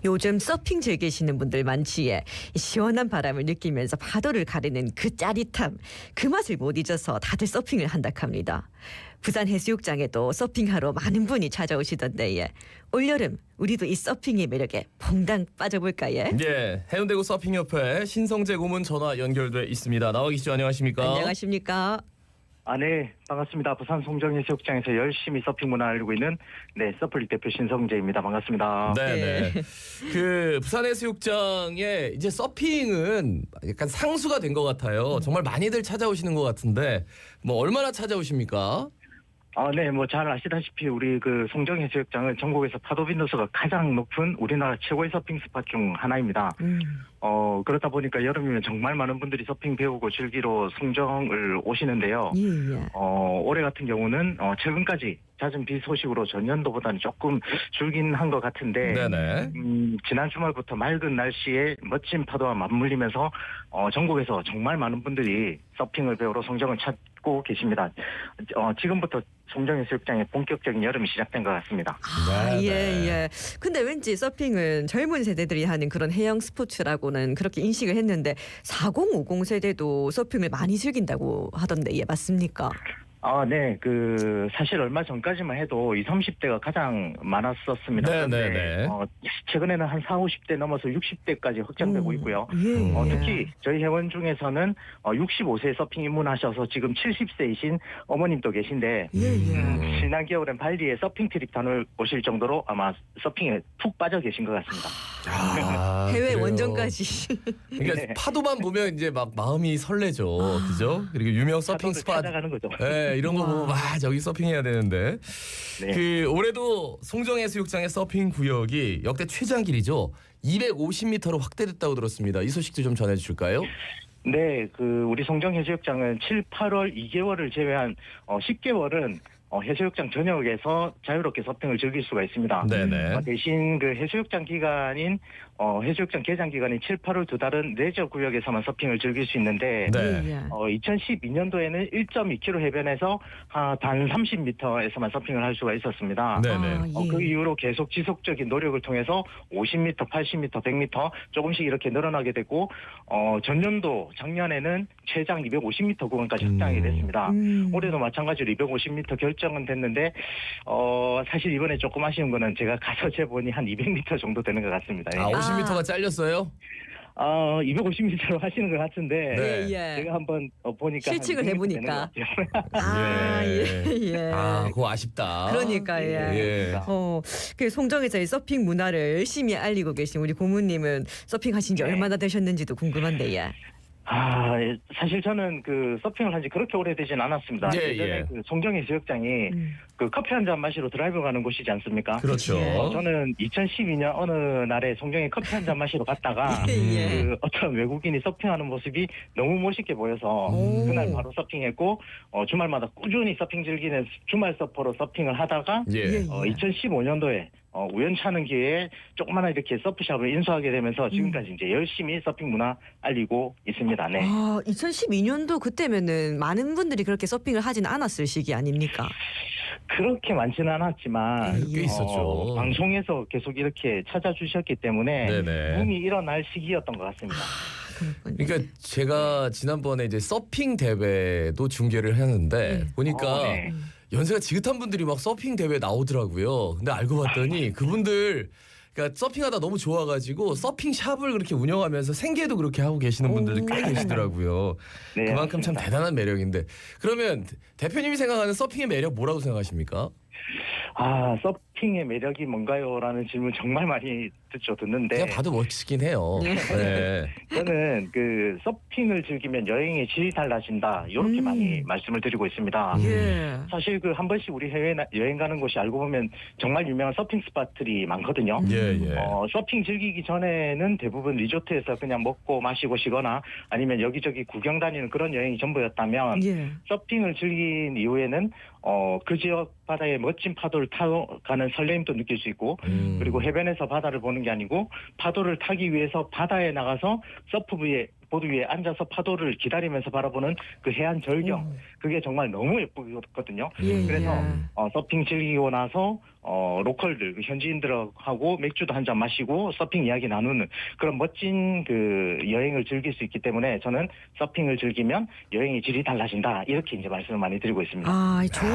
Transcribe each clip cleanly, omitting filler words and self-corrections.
요즘 서핑 즐기시는 분들 많지에 시원한 바람을 느끼면서 파도를 가르는 그 짜릿함, 그 맛을 못 잊어서 다들 서핑을 한다 합니다. 부산 해수욕장에도 서핑하러 많은 분이 찾아오시던데 예. 올여름 우리도 이 서핑의 매력에 퐁당 빠져볼까 예. 예, 해운대구 서핑협회 신성재 고문 전화 연결돼 있습니다. 나와 계시죠? 안녕하십니까? 안녕하십니까? 네, 반갑습니다. 부산 송정해수욕장에서 열심히 서핑 문화를 알리고 있는 서플릭 대표 신성재입니다. 반갑습니다. 네. 그 부산 해수욕장에 이제 서핑은 약간 상수가 된 것 같아요. 정말 많이들 찾아오시는 것 같은데 뭐 얼마나 찾아오십니까? 네, 뭐 잘 아시다시피 우리 그 송정해수욕장은 전국에서 파도 빈도수가 가장 높은 우리나라 최고의 서핑 스팟 중 하나입니다. 그렇다 보니까 여름이면 정말 많은 분들이 서핑 배우고 즐기러 송정을 오시는데요. 예. 올해 같은 경우는 최근까지 잦은 비 소식으로 전년도보다는 조금 줄긴 한 것 같은데 네네. 지난 주말부터 맑은 날씨에 멋진 파도와 맞물리면서 전국에서 정말 많은 분들이 서핑을 배우러 송정을 찾고 계십니다. 지금부터 송정해수욕장에 본격적인 여름이 시작된 것 같습니다. 예. 근데 왠지 서핑은 젊은 세대들이 하는 그런 해양 스포츠라고는 그렇게 인식을 했는데 4050 세대도 서핑을 많이 즐긴다고 하던데 예, 맞습니까? 네. 사실 얼마 전까지만 해도 20, 30대가 가장 많았었습니다. 그런데 최근에는 한 40, 50대 넘어서 60대까지 확장되고 있고요. 특히 저희 회원 중에서는 65세 서핑 입문하셔서 지금 70세이신 어머님도 계신데 지난 겨울엔 발리에 서핑 트립 다녀오실 정도로 아마 서핑에 푹 빠져 계신 것 같습니다. 해외 그래요. 원정까지. 그러니까 네. 파도만 보면 이제 막 마음이 설레죠. 그죠? 그리고 유명 서핑 스팟 찾아가는 거죠. 네, 이런 거 보면 저기 서핑해야 되는데 네. 올해도 송정해수욕장의 서핑 구역이 역대 최장 길이죠. 250m로 확대됐다고 들었습니다. 이 소식도 좀 전해주실까요? 네, 우리 송정해수욕장은 7, 8월 2개월을 제외한 10개월은 해수욕장 전역에서 자유롭게 서핑을 즐길 수가 있습니다. 네네. 대신 그 해수욕장 기간인 해수욕장 개장 기간인 7, 8월 두 달은 레저 구역에서만 서핑을 즐길 수 있는데 네. 2012년도에는 1.2km 해변에서 단 30m에서만 서핑을 할 수가 있었습니다. 네네. 그 이후로 계속 지속적인 노력을 통해서 50m, 80m, 100m 조금씩 이렇게 늘어나게 되고 전년도 작년에는 최장 250m 구간까지 확장이 됐습니다. 올해도 마찬가지로 250m 결정은 됐는데 사실 이번에 조금 아쉬운 거는 제가 가서 재보니 한 200m 정도 되는 것 같습니다. 50m가 잘렸어요? 250m로 하시는 것 같은데 네. 제가 한번 보니까 실측을 해보니까. 예. 그거 아쉽다. 그러니까 예. 그 송정에서 이 서핑 문화를 열심히 알리고 계신 우리 고모님은 서핑하신 지 얼마나 되셨는지도 궁금한데 예. 사실 저는 서핑을 한 지 그렇게 오래되진 않았습니다. 예전에 송정해수욕장이 커피 한 잔 마시러 드라이브 가는 곳이지 않습니까? 그렇죠. 저는 2012년 어느 날에 송정에 커피 한 잔 마시러 갔다가 어떤 외국인이 서핑하는 모습이 너무 멋있게 보여서 그날 바로 서핑했고 주말마다 꾸준히 서핑 즐기는 주말 서퍼로 서핑을 하다가 2015년도에 우연찮은 기회에 조그마한 이렇게 서프샵을 인수하게 되면서 지금까지 이제 열심히 서핑 문화 알리고 있습니다. 네. 2012년도 그때면은 많은 분들이 그렇게 서핑을 하진 않았을 시기 아닙니까? 그렇게 많지는 않았지만 꽤 있었죠. 방송에서 계속 이렇게 찾아주셨기 때문에 네네. 붐이 일어날 시기였던 것 같습니다. 그러니까 제가 지난번에 이제 서핑 대회도 중계를 했는데 보니까 연세가 지긋한 분들이 막 서핑 대회 나오더라고요. 근데 알고 봤더니 그분들 그러니까 서핑하다 너무 좋아가지고 서핑 샵을 그렇게 운영하면서 생계도 그렇게 하고 계시는 분들도 꽤 계시더라고요. 네, 그만큼 참 맞습니다. 대단한 매력인데 그러면 대표님이 생각하는 서핑의 매력 뭐라고 생각하십니까? 서핑의 매력이 뭔가요? 라는 질문 정말 많이 듣는데 그냥 봐도 멋지긴 해요. 네. 저는 서핑을 즐기면 여행의 질이 달라진다 이렇게 많이 말씀을 드리고 있습니다. 사실 한 번씩 우리 해외 여행 가는 곳이 알고 보면 정말 유명한 서핑 스팟들이 많거든요. 서핑 즐기기 전에는 대부분 리조트에서 그냥 먹고 마시고 쉬거나 아니면 여기저기 구경 다니는 그런 여행이 전부였다면 서핑을 즐긴 이후에는 그 지역 바다에 멋진 파도를 타고 가는 설레임도 느낄 수 있고 그리고 해변에서 바다를 보는 게 아니고 파도를 타기 위해서 바다에 나가서 서프 위에 보드 위에 앉아서 파도를 기다리면서 바라보는 그 해안 절경, 그게 정말 너무 예쁘거든요. 예, 그래서 예. 서핑 즐기고 나서 로컬들, 현지인들하고 맥주도 한 잔 마시고 서핑 이야기 나누는 그런 멋진 그 여행을 즐길 수 있기 때문에 저는 서핑을 즐기면 여행의 질이 달라진다, 이렇게 이제 말씀을 많이 드리고 있습니다. 아, 좋은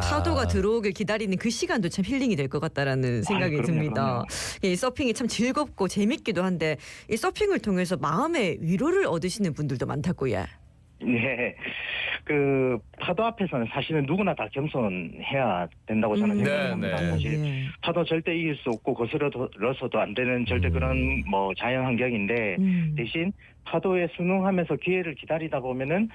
파도가 들어오길 기다리는 그 시간도 참 힐링이 될 것 같다라는 생각이 그럼요, 듭니다. 그럼요. 이 서핑이 참 즐겁고 재밌기도 한데 이 서핑을 통해서 마음의 위로를 얻으시는 분들도 많다고요. 네, 그 파도 앞에서는 사실은 누구나 다 겸손해야 된다고 저는 네, 생각합니다. 네. 사실 예. 파도 절대 이길 수 없고 거스러서도 안 되는 절대 그런 뭐 자연 환경인데 대신 파도에 순응하면서 기회를 기다리다 보면은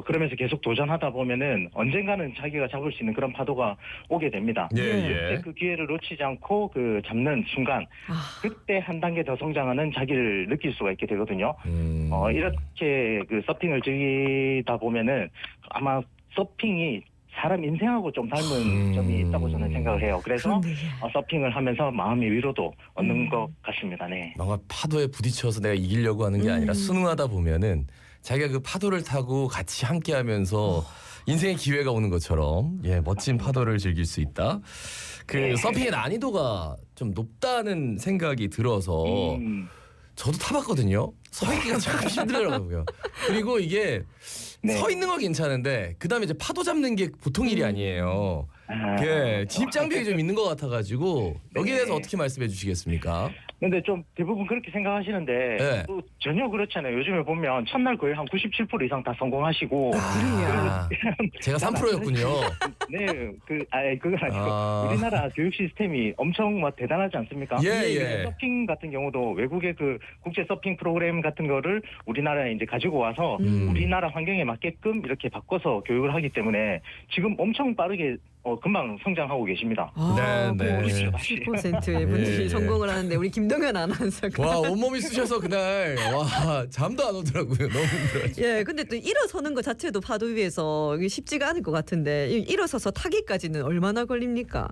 그러면서 계속 도전하다 보면은 언젠가는 자기가 잡을 수 있는 그런 파도가 오게 됩니다. 예, 그때 예. 그 기회를 놓치지 않고 그 잡는 순간 아, 그때 한 단계 더 성장하는 자기를 느낄 수가 있게 되거든요. 이렇게 그 서핑을 즐기다 보면은 아마 서핑이 사람 인생하고 좀 닮은 점이 있다고 저는 생각을 해요. 그래서 그렇네요. 서핑을 하면서 마음의 위로도 얻는 것 같습니다. 네. 뭔가 파도에 부딪혀서 내가 이기려고 하는 게 아니라 순응하다 보면은 자기가 그 파도를 타고 같이 함께하면서 인생의 기회가 오는 것처럼 멋진 파도를 즐길 수 있다. 그 서핑의 난이도가 좀 높다는 생각이 들어서 저도 타봤거든요. 서 있기가 참 힘들더라고요. 그리고 이게 네. 서 있는 건 괜찮은데 그 다음에 이제 파도 잡는 게 보통 일이 아니에요. 진입 장벽이 좀 있는 것 같아가지고 여기에 대해서 어떻게 말씀해 주시겠습니까? 근데 좀 대부분 그렇게 생각하시는데 네. 또 전혀 그렇지 않아요. 요즘에 보면 첫날 거의 한 97% 이상 다 성공하시고 제가 3%였군요. 네, 그건 아니고 아. 우리나라 교육 시스템이 엄청 막 대단하지 않습니까? 예. 서핑 같은 경우도 외국의 그 국제 서핑 프로그램 같은 거를 우리나라에 이제 가지고 와서 우리나라 환경에 맞게끔 이렇게 바꿔서 교육을 하기 때문에 지금 엄청 빠르게 금방 성장하고 계십니다. 아, 네, 네. 10%의 분들이 예. 성공을 하는데 우리 김동현 아나운서가 와 온몸이 쑤셔서 그날 와 잠도 안 오더라고요. 너무 힘들어요. 예, 근데 또 일어서는 것 자체도 파도 위에서 이게 쉽지가 않을 것 같은데 일어서서 타기까지는 얼마나 걸립니까?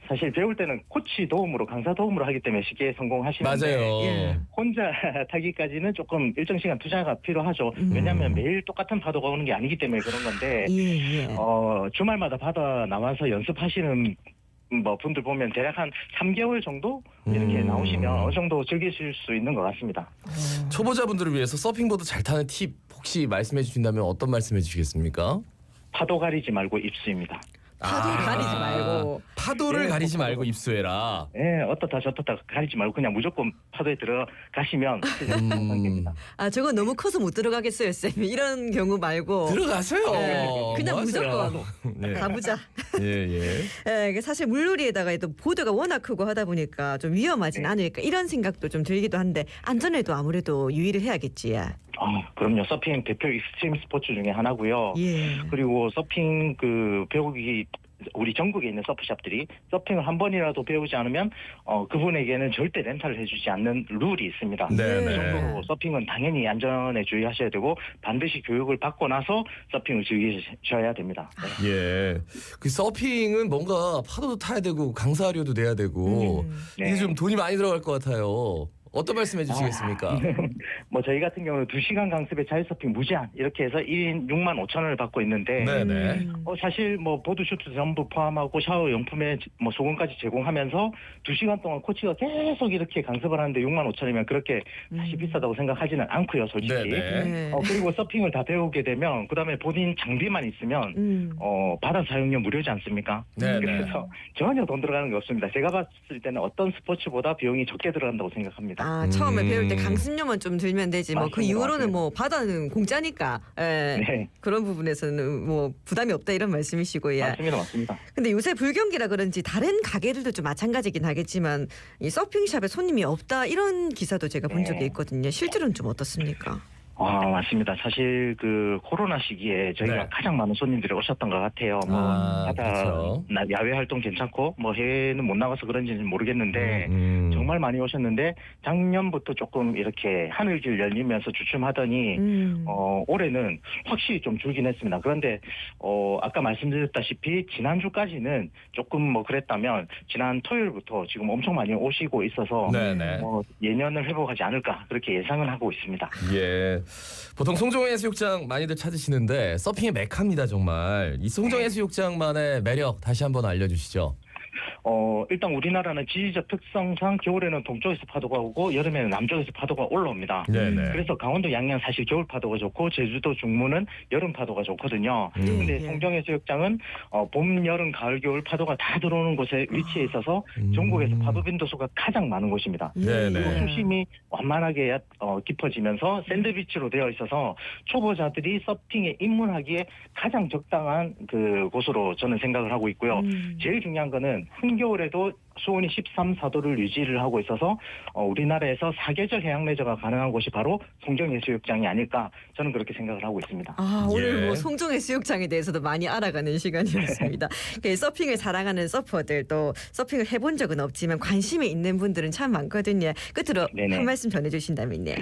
사실 배울 때는 코치 도움으로, 강사 도움으로 하기 때문에 쉽게 성공하시는데 맞아요. 예. 혼자 타기까지는 조금 일정 시간 투자가 필요하죠. 왜냐하면 매일 똑같은 파도가 오는 게 아니기 때문에 그런 건데 예. 주말마다 바다 나와서 연습하시는 분들 보면 대략 한 3개월 정도 이렇게 나오시면 어느 정도 즐기실 수 있는 것 같습니다. 초보자분들을 위해서 서핑보드 잘 타는 팁 혹시 말씀해 주신다면 어떤 말씀해 주시겠습니까? 파도 가리지 말고 입수입니다. 파도 가리지 말고. 파도를 네, 가리지 말고 입수해라. 네, 어떻다 저떻다 가리지 말고 그냥 무조건 파도에 들어가시면 됩니다. 아, 저건 너무 커서 못 들어가겠어요, 쌤. 이런 경우 말고. 들어가세요. 네, 그냥 뭐 하세요? 무조건 네. 가보자. 예. 예, 사실 물놀이에다가 또 보드가 워낙 크고 하다 보니까 좀 위험하진 않을까 이런 생각도 좀 들기도 한데 안전에도 아무래도 유의를 해야겠지. 그럼요. 서핑 대표 익스트림 스포츠 중에 하나고요. 예. 그리고 서핑 그 배우기 우리 전국에 있는 서프샵들이 서핑을 한 번이라도 배우지 않으면 그분에게는 절대 렌탈을 해주지 않는 룰이 있습니다. 네. 그 정도로 서핑은 당연히 안전에 주의하셔야 되고 반드시 교육을 받고 나서 서핑을 즐기셔야 됩니다. 네. 예. 그 서핑은 뭔가 파도도 타야 되고 강사료도 내야 되고 이게 네. 좀 돈이 많이 들어갈 것 같아요. 어떤 말씀해 주시겠습니까? 저희 같은 경우는 2시간 강습에 자유서핑 무제한 이렇게 해서 1인 6만 5천 원을 받고 있는데 네네. 사실 보드 슈트 전부 포함하고 샤워 용품에 소금까지 제공하면서 2시간 동안 코치가 계속 이렇게 강습을 하는데 6만 5천이면 그렇게 사실 비싸다고 생각하지는 않고요, 솔직히. 네네. 네. 그리고 서핑을 다 배우게 되면 그다음에 본인 장비만 있으면 바다 사용료 무료지 않습니까? 네네. 그래서 전혀 돈 들어가는 게 없습니다. 제가 봤을 때는 어떤 스포츠보다 비용이 적게 들어간다고 생각합니다. 아, 처음에 배울 때 강습료만 좀 들면 되지 뭐 그 맞습니다, 이후로는 맞습니다. 뭐 바다는 공짜니까 예. 네. 그런 부분에서는 뭐 부담이 없다 이런 말씀이시고 예. 맞습니다. 근데 요새 불경기라 그런지 다른 가게들도 좀 마찬가지긴 하겠지만 이 서핑샵에 손님이 없다 이런 기사도 제가 본 적이 있거든요. 실제로는 좀 어떻습니까? 맞습니다. 사실 그 코로나 시기에 저희가 네. 가장 많은 손님들이 오셨던 것 같아요. 뭐 바다 그렇죠. 야외 활동 괜찮고 뭐 해외는 못 나가서 그런지는 모르겠는데 정말 많이 오셨는데 작년부터 조금 이렇게 하늘길 열리면서 주춤하더니 올해는 확실히 좀 줄긴 했습니다. 그런데 아까 말씀드렸다시피 지난주까지는 조금 뭐 그랬다면 지난 토요일부터 지금 엄청 많이 오시고 있어서 네네. 예년을 회복하지 않을까 그렇게 예상은 하고 있습니다. 예. 보통 송정해수욕장 많이들 찾으시는데 서핑의 메카입니다 정말. 이 송정해수욕장만의 매력 다시 한번 알려주시죠. 일단 우리나라는 지리적 특성상 겨울에는 동쪽에서 파도가 오고 여름에는 남쪽에서 파도가 올라옵니다. 네네. 그래서 강원도 양양 사실 겨울 파도가 좋고 제주도 중문은 여름 파도가 좋거든요. 근데 송정해수욕장은 봄, 여름, 가을, 겨울 파도가 다 들어오는 곳에 위치해 있어서 전국에서 파도 빈도수가 가장 많은 곳입니다. 네네. 그리고 수심이 완만하게 깊어지면서 샌드비치로 되어 있어서 초보자들이 서핑에 입문하기에 가장 적당한 그 곳으로 저는 생각을 하고 있고요. 제일 중요한 거는 한겨울에도 수온이 13, 4도를 유지를 하고 있어서 우리나라에서 사계절 해양 레저가 가능한 곳이 바로 송정해수욕장이 아닐까 저는 그렇게 생각을 하고 있습니다. 오늘 예. 뭐 송정해수욕장에 대해서도 많이 알아가는 시간이었습니다. 서핑을 사랑하는 서퍼들 또 서핑을 해본 적은 없지만 관심이 있는 분들은 참 많거든요. 끝으로 네네. 한 말씀 전해주신다면요.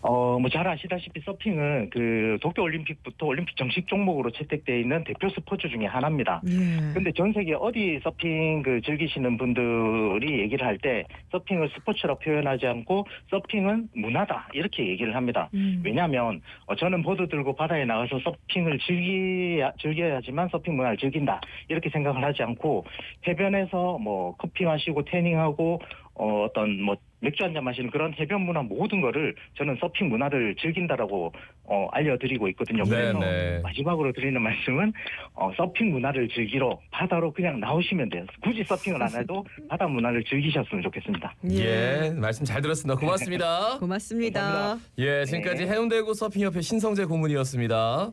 뭐 잘 아시다시피 서핑은 그 도쿄올림픽부터 올림픽 정식 종목으로 채택되어 있는 대표 스포츠 중에 하나입니다. 근데 전 세계 어디 서핑 그 즐기시는 분들이 얘기를 할 때 서핑을 스포츠로 표현하지 않고 서핑은 문화다 이렇게 얘기를 합니다. 왜냐하면 저는 보드 들고 바다에 나가서 서핑을 즐겨야지만 서핑 문화를 즐긴다 이렇게 생각을 하지 않고 해변에서 뭐 커피 마시고 태닝하고 어떤 뭐 맥주 한잔 마시는 그런 해변 문화 모든 거를 저는 서핑 문화를 즐긴다라고 알려드리고 있거든요. 그래서 네네. 마지막으로 드리는 말씀은 서핑 문화를 즐기러 바다로 그냥 나오시면 돼요. 굳이 서핑을 안 해도 바다 문화를 즐기셨으면 좋겠습니다. 예. 말씀 잘 들었습니다. 고맙습니다. 고맙습니다. 감사합니다. 예. 지금까지 해운대구 서핑협회 신성재 고문이었습니다.